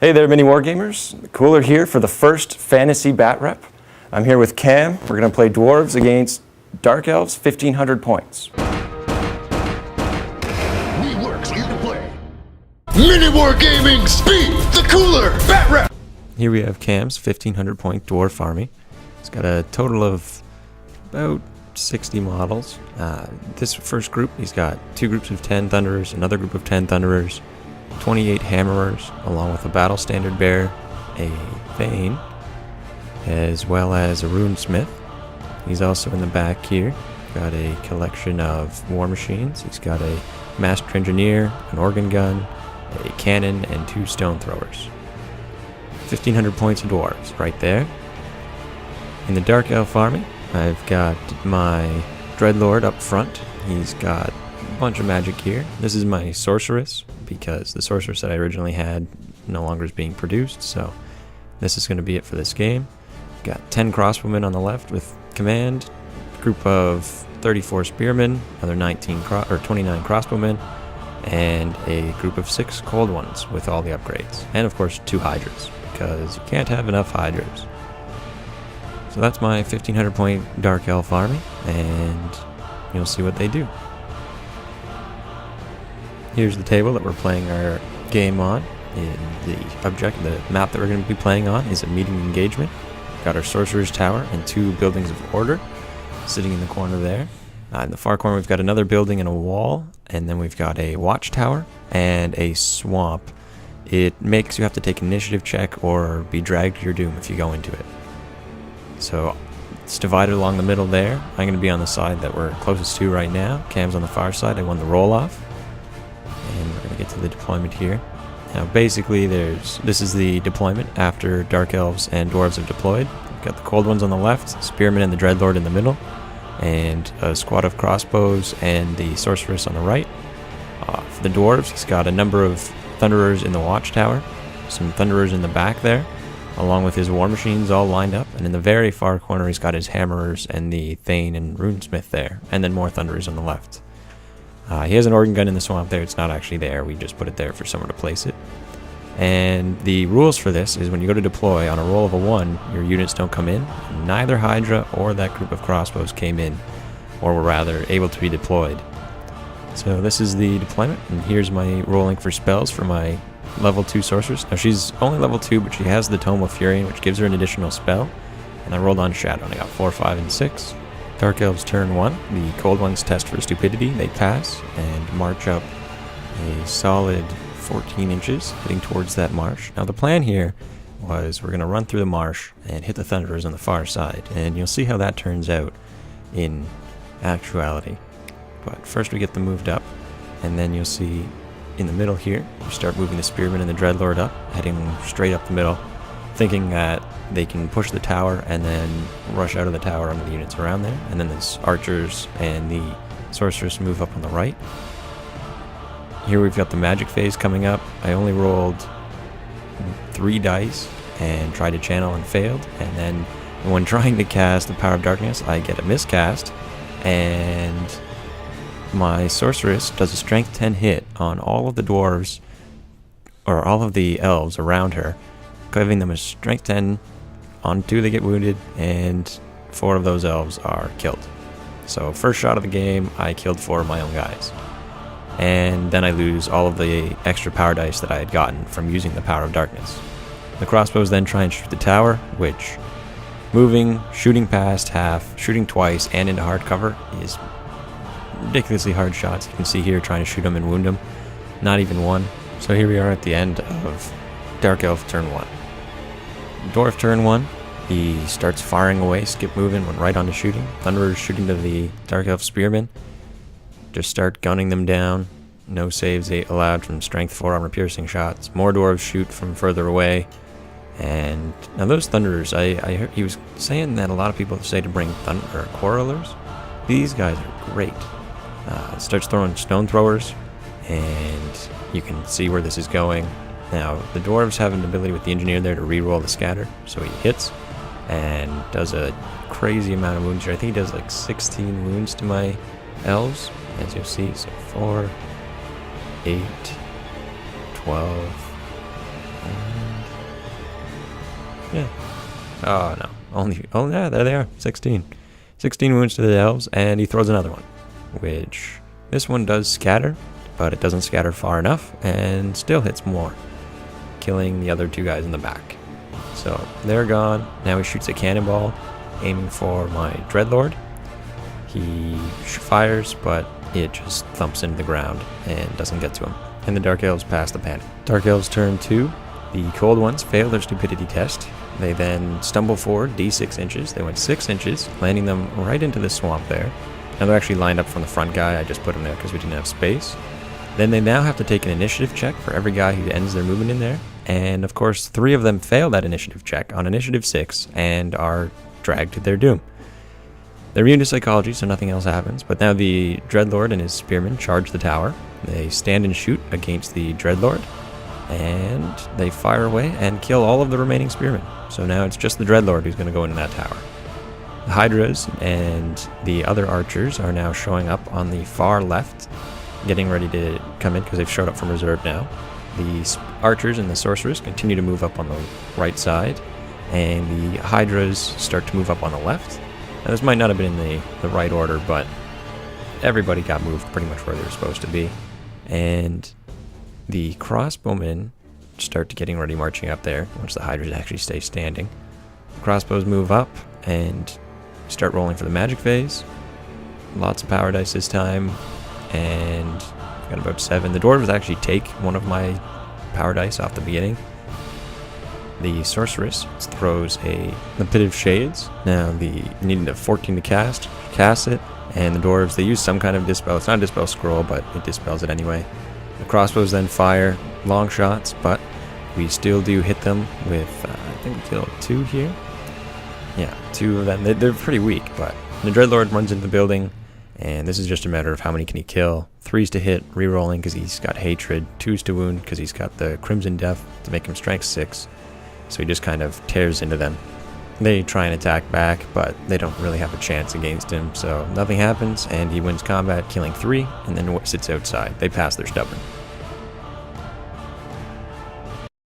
Hey there, MiniWarGamers. Cooler here for the first fantasy bat rep. I'm here with Cam. We're going to play Dwarves against Dark Elves, 1,500 points. WeWork's here to play. MiniWarGaming Speed the Cooler bat rep. Here we have Cam's 1,500 point Dwarf army. It's got a total of about 60 models. This first group, he's got 2 groups of 10 Thunderers, another group of 10 Thunderers, 28 Hammerers, along with a Battle Standard Bear, a Thane, as well as a Runesmith. He's also in the back here. Got a collection of war machines. He's got a Masked Engineer, an Organ Gun, a Cannon, and 2 Stone Throwers. 1,500 points of Dwarves right there. In the Dark Elf army, I've got my Dreadlord up front. He's got a bunch of magic here. This is my Sorceress, because the Sorceress that I originally had no longer is being produced, so this is going to be it for this game. Got 10 Crossbowmen on the left with command, group of 34 Spearmen, another 29 Crossbowmen, and a group of 6 Cold Ones with all the upgrades. And of course 2 Hydras, because you can't have enough Hydras. So that's my 1,500 point Dark Elf army, and you'll see what they do. Here's the table that we're playing our game on. The map that we're going to be playing on is a meeting engagement. Got our Sorcerer's Tower and 2 buildings of order sitting in the corner there. In the far corner we've got another building and a wall, and then we've got a watchtower and a swamp. It makes you have to take an initiative check or be dragged to your doom if you go into it. So it's divided along the middle there. I'm going to be on the side that we're closest to right now. Cam's on the far side. I won the roll-off. And we're going to get to the deployment here. Now basically this is the deployment after Dark Elves and Dwarves have deployed. We've got the Cold Ones on the left, Spearmen and the Dreadlord in the middle, and a squad of crossbows and the Sorceress on the right. For the Dwarves, he's got a number of Thunderers in the watchtower, some Thunderers in the back there, along with his war machines all lined up, and in the very far corner he's got his Hammerers and the Thane and Runesmith there, and then more Thunderers on the left. He has an Organ Gun in the swamp there. It's not actually there. We just put it there for someone to place it. And the rules for this is when you go to deploy, on a roll of a 1, your units don't come in. Neither Hydra or that group of crossbows came in, or were rather able to be deployed. So this is the deployment, and here's my rolling for spells for my level 2 Sorceress. Now she's only level 2, but she has the Tome of Fury, which gives her an additional spell. And I rolled on Shadow, and I got 4, 5, and 6. Dark Elves turn 1, the Cold Ones test for stupidity, they pass, and march up a solid 14 inches, heading towards that marsh. Now the plan here was we're going to run through the marsh and hit the Thunderers on the far side, and you'll see how that turns out in actuality. But first we get them moved up, and then you'll see in the middle here, you start moving the Spearmen and the Dreadlord up, heading straight up the middle, thinking that they can push the tower and then rush out of the tower onto the units around there. And then the Archers and the Sorceress move up on the right. Here we've got the magic phase coming up. I only rolled 3 dice and tried to channel and failed. And then when trying to cast the Power of Darkness, I get a miscast. And my Sorceress does a Strength 10 hit on all of the Dwarves, or all of the Elves around her, giving them a Strength 10 on 2 they get wounded, and 4 of those Elves are killed. So first shot of the game, I killed 4 of my own guys. And then I lose all of the extra power dice that I had gotten from using the Power of Darkness. The crossbows then try and shoot the tower, which moving, shooting past half, shooting twice, and into hard cover is ridiculously hard shots. You can see here trying to shoot them and wound them. Not even one. So here we are at the end of Dark Elf turn 1. Dwarf turn 1, he starts firing away, skip moving, went right on to shooting. Thunderers shooting to the Dark Elf Spearmen. Just start gunning them down. No saves allowed from Strength 4 armor piercing shots. More Dwarves shoot from further away. And now those Thunderers, I heard he was saying that a lot of people say to bring Quarrelers. These guys are great. Starts throwing Stone Throwers, and you can see where this is going. Now, the Dwarves have an ability with the Engineer there to reroll the scatter, so he hits and does a crazy amount of wounds here. I think he does like 16 wounds to my Elves, as you'll see. So 4, 8, 12, Yeah. Oh, no. Oh, yeah, there they are. 16. 16 wounds to the elves, and he throws another one. Which, this one does scatter, but it doesn't scatter far enough, and still hits more, killing the other two guys in the back. So, they're gone. Now he shoots a cannonball, aiming for my Dreadlord. He fires, but it just thumps into the ground and doesn't get to him. And the Dark Elves pass the panic. Dark Elves turn 2. The Cold Ones fail their stupidity test. They then stumble forward d6 inches. They went 6 inches, landing them right into the swamp there. Now they're actually lined up from the front guy. I just put them there because we didn't have space. Then they now have to take an initiative check for every guy who ends their movement in there. And of course, 3 of them fail that initiative check on initiative 6 and are dragged to their doom. They're immune to psychology, so nothing else happens. But now the Dreadlord and his spearmen charge the tower. They stand and shoot against the Dreadlord. And they fire away and kill all of the remaining spearmen. So now it's just the Dreadlord who's going to go into that tower. The Hydras and the other archers are now showing up on the far left, getting ready to come in because they've showed up from reserve now. The archers and the sorcerers continue to move up on the right side, and the Hydras start to move up on the left. Now this might not have been in the right order, but everybody got moved pretty much where they were supposed to be. And the crossbowmen start to getting ready marching up there once the Hydras actually stay standing. The crossbows move up and start rolling for the magic phase. Lots of power dice this time, and got about 7. The Dwarves actually take one of my power dice off the beginning. The sorceress throws the Pit of Shades. Now the needed a 14 to cast it, and the Dwarves, they use some kind of dispel. It's not a dispel scroll, but it dispels it anyway. The crossbows then fire long shots, but we still do hit them with, I think we killed 2 here. Yeah, 2 of them. They're pretty weak, but the Dreadlord runs into the building, and this is just a matter of how many can he kill. 3's to hit, re-rolling because he's got Hatred. 2's to wound because he's got the Crimson Death to make him strength 6. So he just kind of tears into them. They try and attack back, but they don't really have a chance against him, so nothing happens, and he wins combat, killing 3, and then sits outside. They pass their stubborn.